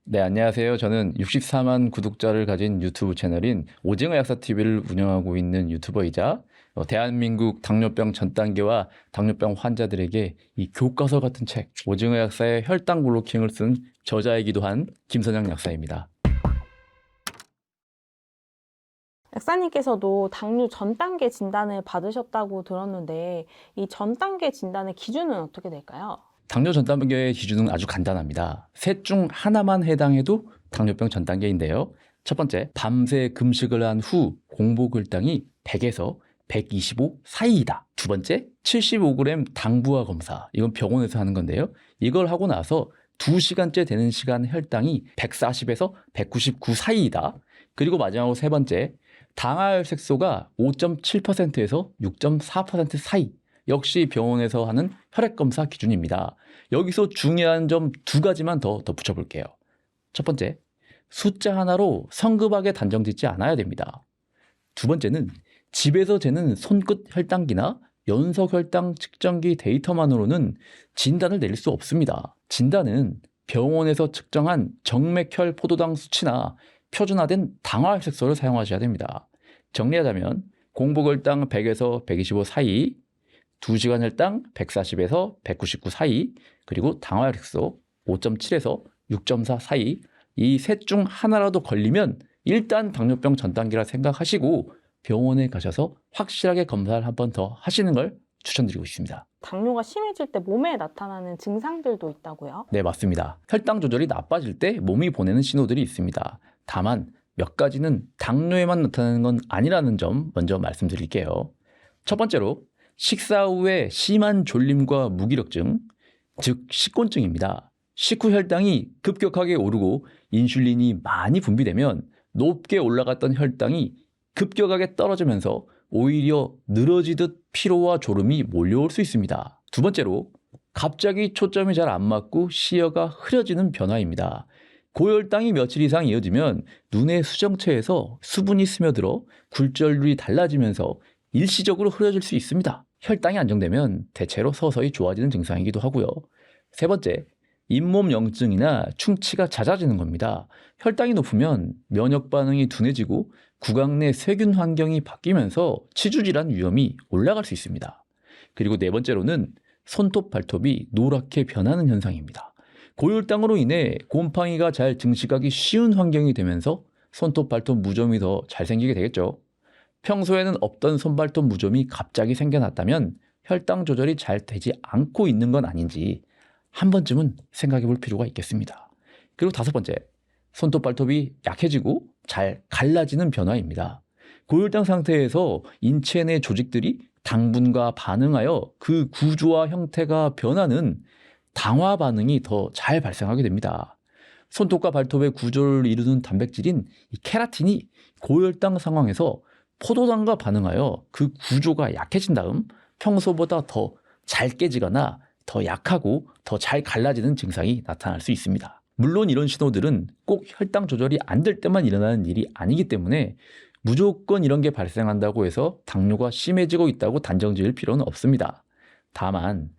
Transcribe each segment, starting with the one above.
네, 안녕하세요. 저는 64만 구독자를 가진 유튜브 채널인 오징어 약사TV를 운영하고 있는 유튜버이자 대한민국 당뇨병 전 단계와 당뇨병 환자들에게 이 교과서 같은 책, 오징어 약사의 혈당 블로킹을 쓴 저자이기도 한 김선영 약사입니다. 약사님께서도 당뇨 전 단계 진단을 받으셨다고 들었는데 이 전 단계 진단의 기준은 어떻게 될까요? 당뇨 전 단계의 기준은 아주 간단합니다. 셋 중 하나만 해당해도 당뇨병 전 단계인데요. 첫 번째, 밤새 금식을 한 후 공복 혈당이 100에서 125 사이이다. 두 번째, 75g 당부화 검사. 이건 병원에서 하는 건데요. 이걸 하고 나서 2시간째 되는 시간 혈당이 140에서 199 사이이다. 그리고 마지막으로 세 번째, 당화혈색소가 5.7%에서 6.4% 사이. 역시 병원에서 하는 혈액검사 기준입니다. 여기서 중요한 점 두 가지만 더 덧붙여 볼게요. 첫 번째, 숫자 하나로 성급하게 단정 짓지 않아야 됩니다. 두 번째는 집에서 재는 손끝 혈당기나 연속 혈당 측정기 데이터만으로는 진단을 내릴 수 없습니다. 진단은 병원에서 측정한 정맥혈 포도당 수치나 표준화된 당화혈색소를 사용하셔야 됩니다. 정리하자면 공복혈당 100에서 125 사이, 2시간 혈당 140에서 199 사이, 그리고 당화혈색소 5.7에서 6.4 사이, 이 셋 중 하나라도 걸리면 일단 당뇨병 전 단계라 생각하시고 병원에 가셔서 확실하게 검사를 한 번 더 하시는 걸 추천드리고 있습니다. 당뇨가 심해질 때 몸에 나타나는 증상들도 있다고요? 네, 맞습니다. 혈당 조절이 나빠질 때 몸이 보내는 신호들이 있습니다. 다만 몇 가지는 당뇨에만 나타나는 건 아니라는 점 먼저 말씀드릴게요. 첫 번째로 식사 후에 심한 졸림과 무기력증, 즉 식곤증입니다. 식후 혈당이 급격하게 오르고 인슐린이 많이 분비되면 높게 올라갔던 혈당이 급격하게 떨어지면서 오히려 늘어지듯 피로와 졸음이 몰려올 수 있습니다. 두 번째로 갑자기 초점이 잘 안 맞고 시야가 흐려지는 변화입니다. 고혈당이 며칠 이상 이어지면 눈의 수정체에서 수분이 스며들어 굴절률이 달라지면서 일시적으로 흐려질 수 있습니다. 혈당이 안정되면 대체로 서서히 좋아지는 증상이기도 하고요. 세 번째, 잇몸 염증이나 충치가 잦아지는 겁니다. 혈당이 높으면 면역 반응이 둔해지고 구강 내 세균 환경이 바뀌면서 치주 질환 위험이 올라갈 수 있습니다. 그리고 네 번째로는 손톱 발톱이 노랗게 변하는 현상입니다. 고혈당으로 인해 곰팡이가 잘 증식하기 쉬운 환경이 되면서 손톱 발톱 무좀이 더 잘 생기게 되겠죠. 평소에는 없던 손발톱 무좀이 갑자기 생겨났다면 혈당 조절이 잘 되지 않고 있는 건 아닌지 한 번쯤은 생각해 볼 필요가 있겠습니다. 그리고 다섯 번째, 손톱 발톱이 약해지고 잘 갈라지는 변화입니다. 고혈당 상태에서 인체 내 조직들이 당분과 반응하여 그 구조와 형태가 변하는 당화 반응이 더 잘 발생하게 됩니다. 손톱과 발톱의 구조를 이루는 단백질인 이 케라틴이 고혈당 상황에서 포도당과 반응하여 그 구조가 약해진 다음 평소보다 더 잘 깨지거나 더 약하고 더 잘 갈라지는 증상이 나타날 수 있습니다. 물론 이런 신호들은 꼭 혈당 조절이 안 될 때만 일어나는 일이 아니기 때문에 무조건 이런 게 발생한다고 해서 당뇨가 심해지고 있다고 단정 지을 필요는 없습니다. 다만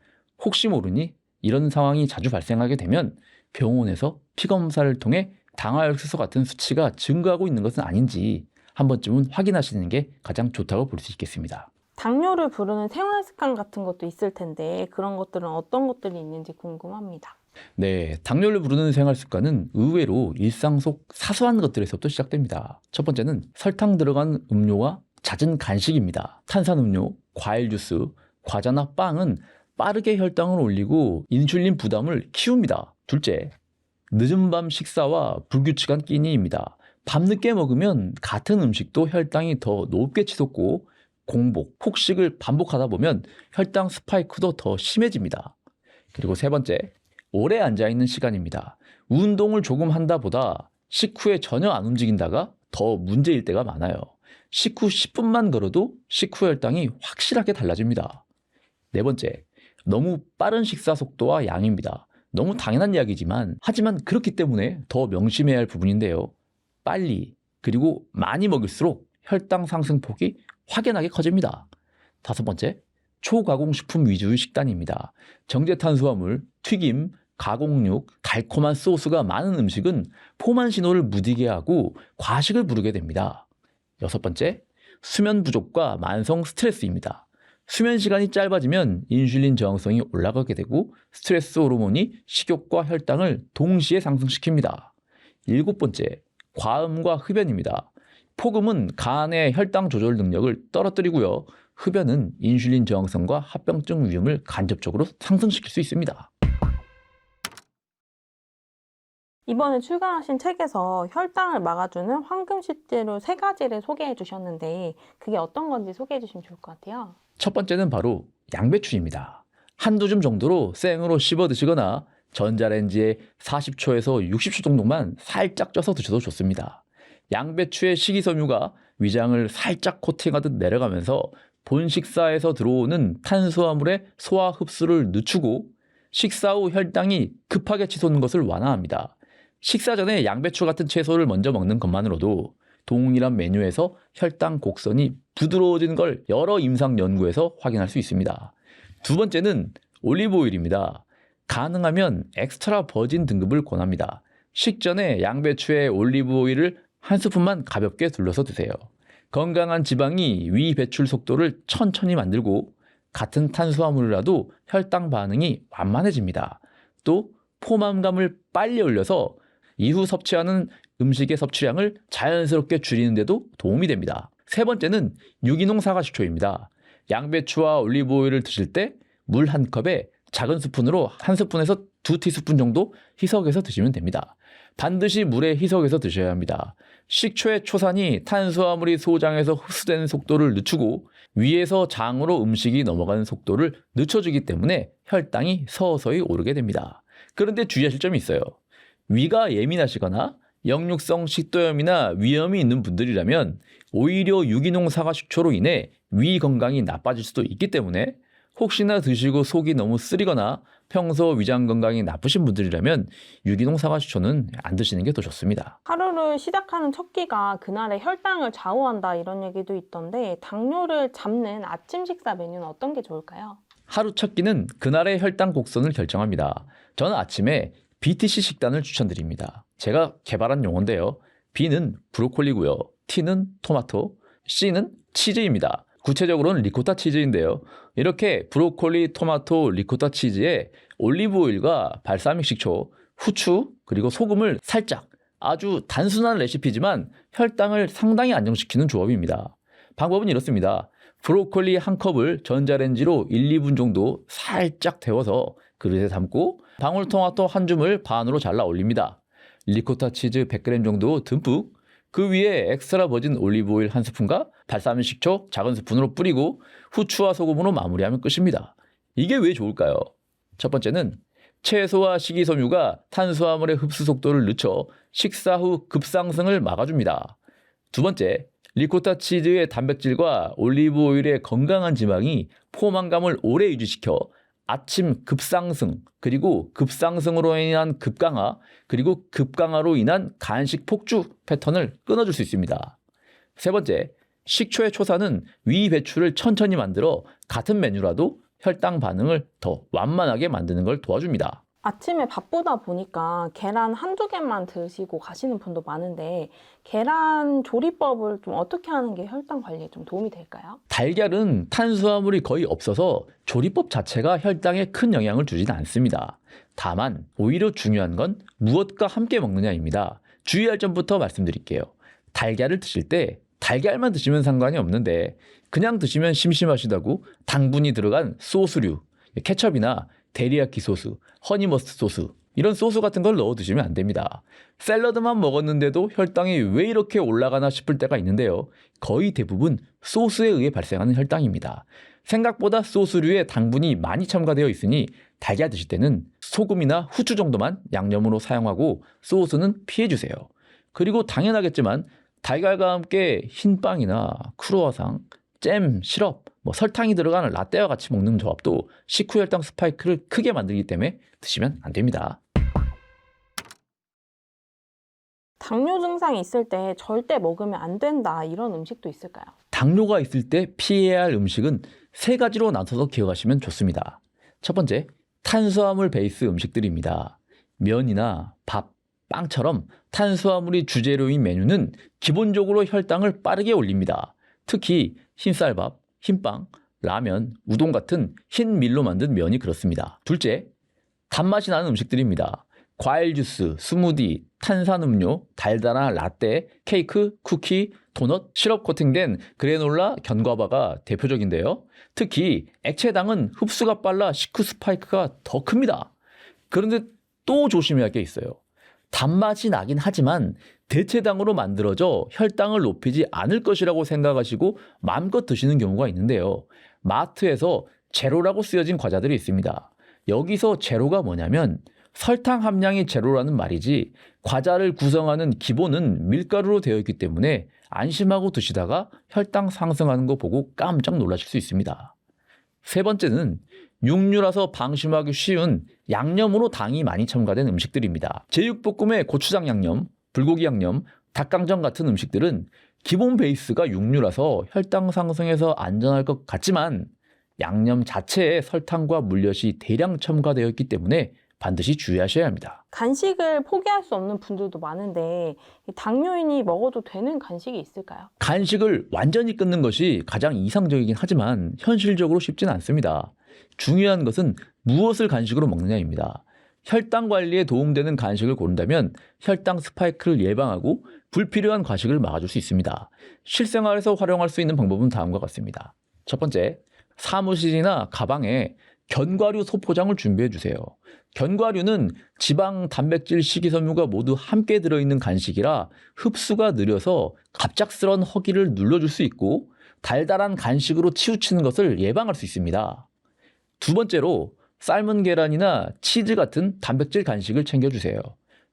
혹시 모르니 이런 상황이 자주 발생하게 되면 병원에서 피검사를 통해 당화혈색소 같은 수치가 증가하고 있는 것은 아닌지 한 번쯤은 확인하시는 게 가장 좋다고 볼 수 있겠습니다. 당뇨를 부르는 생활 습관 같은 것도 있을 텐데 그런 것들은 어떤 것들이 있는지 궁금합니다. 네, 당뇨를 부르는 생활 습관은 의외로 일상 속 사소한 것들에서부터 시작됩니다. 첫 번째는 설탕 들어간 음료와 잦은 간식입니다. 탄산음료, 과일 주스, 과자나 빵은 빠르게 혈당을 올리고 인슐린 부담을 키웁니다. 둘째, 늦은 밤 식사와 불규칙한 끼니입니다. 밤늦게 먹으면 같은 음식도 혈당이 더 높게 치솟고 공복, 폭식을 반복하다 보면 혈당 스파이크도 더 심해집니다. 그리고 세 번째, 오래 앉아있는 시간입니다. 운동을 조금 한다 보다 식후에 전혀 안 움직인다가 더 문제일 때가 많아요. 식후 10분만 걸어도 식후 혈당이 확실하게 달라집니다. 네 번째, 너무 빠른 식사 속도와 양입니다. 너무 당연한 이야기지만 하지만 그렇기 때문에 더 명심해야 할 부분인데요. 빨리 그리고 많이 먹일수록 혈당 상승폭이 확연하게 커집니다. 다섯 번째, 초가공식품 위주의 식단입니다. 정제탄수화물, 튀김, 가공육, 달콤한 소스가 많은 음식은 포만 신호를 무디게 하고 과식을 부르게 됩니다. 6번째, 수면 부족과 만성 스트레스입니다. 수면 시간이 짧아지면 인슐린 저항성이 올라가게 되고 스트레스 호르몬이 식욕과 혈당을 동시에 상승시킵니다. 7번째, 과음과 흡연입니다. 폭음은 간의 혈당 조절 능력을 떨어뜨리고요. 흡연은 인슐린 저항성과 합병증 위험을 간접적으로 상승시킬 수 있습니다. 이번에 출간하신 책에서 혈당을 막아주는 황금 식재료 3가지를 소개해 주셨는데 그게 어떤 건지 소개해 주시면 좋을 것 같아요. 첫 번째는 바로 양배추입니다. 한두 줌 정도로 생으로 씹어 드시거나 전자레인지에 40초에서 60초 정도만 살짝 쪄서 드셔도 좋습니다. 양배추의 식이섬유가 위장을 살짝 코팅하듯 내려가면서 본 식사에서 들어오는 탄수화물의 소화 흡수를 늦추고 식사 후 혈당이 급하게 치솟는 것을 완화합니다. 식사 전에 양배추 같은 채소를 먼저 먹는 것만으로도 동일한 메뉴에서 혈당 곡선이 부드러워지는 걸 여러 임상 연구에서 확인할 수 있습니다. 두 번째는 올리브오일입니다. 가능하면 엑스트라 버진 등급을 권합니다. 식전에 양배추에 올리브오일을 한 스푼만 가볍게 둘러서 드세요. 건강한 지방이 위 배출 속도를 천천히 만들고 같은 탄수화물이라도 혈당 반응이 완만해집니다. 또 포만감을 빨리 올려서 이후 섭취하는 음식의 섭취량을 자연스럽게 줄이는 데도 도움이 됩니다. 세 번째는 유기농 사과식초입니다. 양배추와 올리브오일을 드실 때 물 한 컵에 작은 스푼으로 한 스푼에서 2티스푼 정도 희석해서 드시면 됩니다. 반드시 물에 희석해서 드셔야 합니다. 식초의 초산이 탄수화물이 소장에서 흡수되는 속도를 늦추고 위에서 장으로 음식이 넘어가는 속도를 늦춰주기 때문에 혈당이 서서히 오르게 됩니다. 그런데 주의하실 점이 있어요. 위가 예민하시거나 역류성 식도염이나 위염이 있는 분들이라면 오히려 유기농 사과식초로 인해 위 건강이 나빠질 수도 있기 때문에 혹시나 드시고 속이 너무 쓰리거나 평소 위장 건강이 나쁘신 분들이라면 유기농 사과식초는 안 드시는 게 더 좋습니다. 하루를 시작하는 첫 끼가 그날의 혈당을 좌우한다 이런 얘기도 있던데 당뇨를 잡는 아침 식사 메뉴는 어떤 게 좋을까요? 하루 첫 끼는 그날의 혈당 곡선을 결정합니다. 저는 아침에 BTC 식단을 추천드립니다. 제가 개발한 용어인데요. B는 브로콜리고요. T는 토마토, C는 치즈입니다. 구체적으로는 리코타 치즈인데요. 이렇게 브로콜리, 토마토, 리코타 치즈에 올리브오일과 발사믹 식초, 후추, 그리고 소금을 살짝, 아주 단순한 레시피지만 혈당을 상당히 안정시키는 조합입니다. 방법은 이렇습니다. 브로콜리 한 컵을 전자레인지로 1, 2분 정도 살짝 데워서 그릇에 담고 방울토마토 한 줌을 반으로 잘라 올립니다. 리코타 치즈 100g 정도 듬뿍, 그 위에 엑스트라 버진 올리브오일 한 스푼과 발사믹 식초 작은 스푼으로 뿌리고 후추와 소금으로 마무리하면 끝입니다. 이게 왜 좋을까요? 첫 번째는 채소와 식이섬유가 탄수화물의 흡수 속도를 늦춰 식사 후 급상승을 막아줍니다. 두 번째, 리코타 치즈의 단백질과 올리브오일의 건강한 지방이 포만감을 오래 유지시켜 아침 급상승, 그리고 급상승으로 인한 급강하, 그리고 급강하로 인한 간식 폭주 패턴을 끊어줄 수 있습니다. 세 번째, 식초의 초산은 위 배출을 천천히 만들어 같은 메뉴라도 혈당 반응을 더 완만하게 만드는 걸 도와줍니다. 아침에 바쁘다 보니까 계란 한두 개만 드시고 가시는 분도 많은데 계란 조리법을 좀 어떻게 하는 게 혈당 관리에 좀 도움이 될까요? 달걀은 탄수화물이 거의 없어서 조리법 자체가 혈당에 큰 영향을 주지는 않습니다. 다만 오히려 중요한 건 무엇과 함께 먹느냐입니다. 주의할 점부터 말씀드릴게요. 달걀을 드실 때 달걀만 드시면 상관이 없는데 그냥 드시면 심심하시다고 당분이 들어간 소스류, 케첩이나 데리야끼 소스, 허니머스트 소스 이런 소스 같은 걸 넣어 드시면 안 됩니다. 샐러드만 먹었는데도 혈당이 왜 이렇게 올라가나 싶을 때가 있는데요. 거의 대부분 소스에 의해 발생하는 혈당입니다. 생각보다 소스류에 당분이 많이 첨가되어 있으니 달걀 드실 때는 소금이나 후추 정도만 양념으로 사용하고 소스는 피해주세요. 그리고 당연하겠지만 달걀과 함께 흰빵이나 크루아상, 잼, 시럽, 설탕이 들어가는 라떼와 같이 먹는 조합도 식후 혈당 스파이크를 크게 만들기 때문에 드시면 안 됩니다. 당뇨 증상이 있을 때 절대 먹으면 안 된다 이런 음식도 있을까요? 당뇨가 있을 때 피해야 할 음식은 3가지로 나눠서 기억하시면 좋습니다. 첫 번째, 탄수화물 베이스 음식들입니다. 면이나 밥, 빵처럼 탄수화물이 주재료인 메뉴는 기본적으로 혈당을 빠르게 올립니다. 특히 흰쌀밥, 흰빵, 라면, 우동 같은 흰 밀로 만든 면이 그렇습니다. 둘째, 단맛이 나는 음식들입니다. 과일 주스, 스무디, 탄산음료, 달달한 라떼, 케이크, 쿠키, 도넛, 시럽 코팅된 그래놀라, 견과바가 대표적인데요. 특히 액체당은 흡수가 빨라 식후 스파이크가 더 큽니다. 그런데 또 조심해야 할 게 있어요. 단맛이 나긴 하지만 대체당으로 만들어져 혈당을 높이지 않을 것이라고 생각하시고 마음껏 드시는 경우가 있는데요. 마트에서 제로라고 쓰여진 과자들이 있습니다. 여기서 제로가 뭐냐면 설탕 함량이 제로라는 말이지 과자를 구성하는 기본은 밀가루로 되어 있기 때문에 안심하고 드시다가 혈당 상승하는 거 보고 깜짝 놀라실 수 있습니다. 세 번째는 육류라서 방심하기 쉬운 양념으로 당이 많이 첨가된 음식들입니다. 제육볶음의 고추장 양념, 불고기 양념, 닭강정 같은 음식들은 기본 베이스가 육류라서 혈당 상승에서 안전할 것 같지만 양념 자체에 설탕과 물엿이 대량 첨가되어 있기 때문에 반드시 주의하셔야 합니다. 간식을 포기할 수 없는 분들도 많은데 이 당뇨인이 먹어도 되는 간식이 있을까요? 간식을 완전히 끊는 것이 가장 이상적이긴 하지만 현실적으로 쉽지는 않습니다. 중요한 것은 무엇을 간식으로 먹느냐입니다. 혈당 관리에 도움되는 간식을 고른다면 혈당 스파이크를 예방하고 불필요한 과식을 막아줄 수 있습니다. 실생활에서 활용할 수 있는 방법은 다음과 같습니다. 첫 번째, 사무실이나 가방에 견과류 소포장을 준비해 주세요. 견과류는 지방, 단백질, 식이섬유가 모두 함께 들어있는 간식이라 흡수가 느려서 갑작스런 허기를 눌러줄 수 있고 달달한 간식으로 치우치는 것을 예방할 수 있습니다. 두 번째로 삶은 계란이나 치즈 같은 단백질 간식을 챙겨주세요.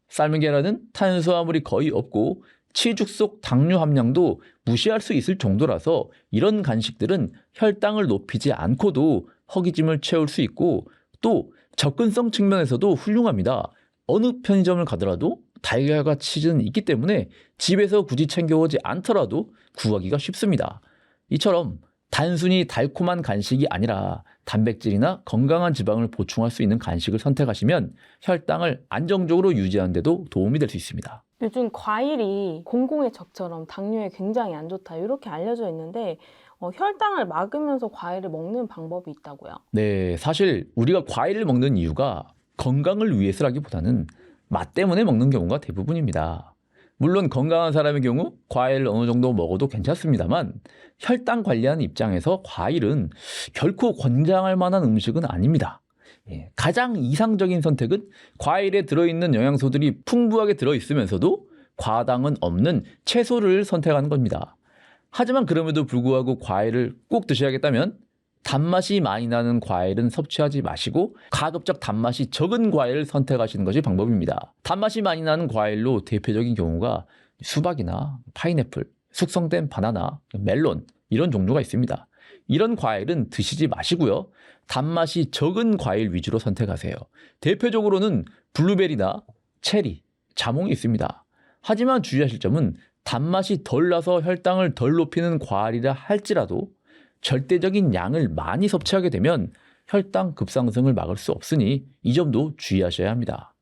삶은 계란은 탄수화물이 거의 없고 치죽 속 당류 함량도 무시할 수 있을 정도라서 이런 간식들은 혈당을 높이지 않고도 허기짐을 채울 수 있고 또 접근성 측면에서도 훌륭합니다. 어느 편의점을 가더라도 달걀과 치즈는 있기 때문에 집에서 굳이 챙겨오지 않더라도 구하기가 쉽습니다. 이처럼 단순히 달콤한 간식이 아니라 단백질이나 건강한 지방을 보충할 수 있는 간식을 선택하시면 혈당을 안정적으로 유지하는 데도 도움이 될 수 있습니다. 요즘 과일이 공공의 적처럼 당뇨에 굉장히 안 좋다 이렇게 알려져 있는데 혈당을 막으면서 과일을 먹는 방법이 있다고요? 네, 사실 우리가 과일을 먹는 이유가 건강을 위해서라기보다는 맛 때문에 먹는 경우가 대부분입니다. 물론 건강한 사람의 경우 과일을 어느 정도 먹어도 괜찮습니다만 혈당 관리하는 입장에서 과일은 결코 권장할 만한 음식은 아닙니다. 가장 이상적인 선택은 과일에 들어있는 영양소들이 풍부하게 들어있으면서도 과당은 없는 채소를 선택하는 겁니다. 하지만 그럼에도 불구하고 과일을 꼭 드셔야겠다면 단맛이 많이 나는 과일은 섭취하지 마시고 가급적 단맛이 적은 과일을 선택하시는 것이 방법입니다. 단맛이 많이 나는 과일로 대표적인 경우가 수박이나 파인애플, 숙성된 바나나, 멜론 이런 종류가 있습니다. 이런 과일은 드시지 마시고요. 단맛이 적은 과일 위주로 선택하세요. 대표적으로는 블루베리나 체리, 자몽이 있습니다. 하지만 주의하실 점은 단맛이 덜 나서 혈당을 덜 높이는 과일이라 할지라도 절대적인 양을 많이 섭취하게 되면 혈당 급상승을 막을 수 없으니 이 점도 주의하셔야 합니다.